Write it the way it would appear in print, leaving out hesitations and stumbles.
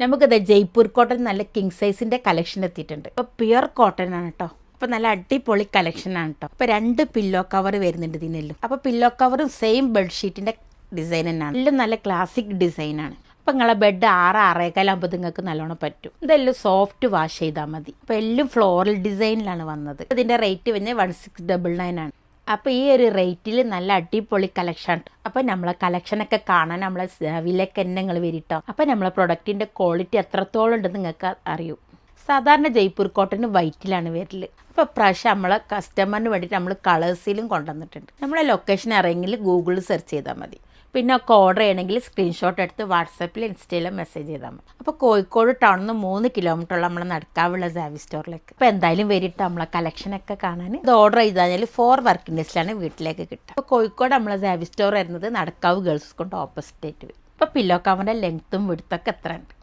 നമുക്കിത് ജയ്പൂർ കോട്ടൺ നല്ല king സൈസിൻ്റെ collection എത്തിയിട്ടുണ്ട്. ഇപ്പോൾ പ്യുർ കോട്ടൺ ആണ് കേട്ടോ. അപ്പോൾ നല്ല അടിപൊളി കളക്ഷനാണ് കേട്ടോ. അപ്പോൾ 2 പില്ലോ കവർ വരുന്നുണ്ട് ഇതിനെല്ലാം. അപ്പോൾ പില്ലോ കവറും സെയിം ബെഡ്ഷീറ്റിൻ്റെ ഡിസൈൻ തന്നെയാണ്. എല്ലാം നല്ല ക്ലാസിക് ഡിസൈനാണ്. അപ്പോൾ നിങ്ങളെ ബെഡ് 6-6.15 നിങ്ങൾക്ക് നല്ലോണം പറ്റും. ഇതെല്ലാം സോഫ്റ്റ് വാഷ് ചെയ്താൽ മതി. അപ്പോൾ എല്ലാം ഫ്ലോറൽ ഡിസൈനിലാണ് വന്നത്. ഇതിൻ്റെ റേറ്റ് പിന്നെ 1699 ആണ്. അപ്പോൾ ഈ ഒരു റേറ്റിൽ നല്ല അടിപൊളി കളക്ഷൻ. അപ്പോൾ നമ്മളെ കളക്ഷനൊക്കെ കാണാൻ നമ്മളെ വിലക്ക് തന്നെ നിങ്ങൾ വരിട്ടോ. അപ്പോൾ നമ്മളെ പ്രൊഡക്റ്റിൻ്റെ ക്വാളിറ്റി എത്രത്തോളം ഉണ്ടെന്ന് നിങ്ങൾക്ക് അറിയൂ. സാധാരണ ജയ്പൂർ കോട്ടൺ വൈറ്റിലാണ് വരല്. അപ്പോൾ പ്രാവശ്യം നമ്മളെ കസ്റ്റമറിന് വേണ്ടിയിട്ട് നമ്മൾ കളേഴ്സിലും കൊണ്ടുവന്നിട്ടുണ്ട്. നമ്മളെ ലൊക്കേഷൻ അറിയെങ്കിൽ ഗൂഗിളിൽ സെർച്ച് ചെയ്താൽ മതി. പിന്നെ ഒക്കെ ഓർഡർ ചെയ്യണമെങ്കിൽ സ്ക്രീൻഷോട്ട് എടുത്ത് വാട്സാപ്പിൽ ഇൻസ്റ്റയിലും മെസ്സേജ് ചെയ്താൽ മതി. അപ്പോൾ കോഴിക്കോട് ടൗണിൽ നിന്ന് 3 കിലോമീറ്ററുള്ള നമ്മൾ നടക്കാവുള്ള സാവി സ്റ്റോറിലേക്ക്. അപ്പോൾ എന്തായാലും വരിട്ട് നമ്മളെ കളക്ഷനൊക്കെ കാണാൻ. ഇത് ഓർഡർ ചെയ്താൽ 4 വർക്കിംഗ് ഡേയ്സിലാണ് വീട്ടിലേക്ക് കിട്ടുക. അപ്പോൾ കോഴിക്കോട് നമ്മളെ സാവി സ്റ്റോർ വരുന്നത് നടക്കാവ് ഗേൾസ് കൊണ്ട് ഓപ്പോസിറ്റ് ആയിട്ട് വരും. ഇപ്പോൾ പില്ലോ കവറിൻ്റെ ലെങ്ത്തും വിടുത്തൊക്കെ എത്ര ഉണ്ട്.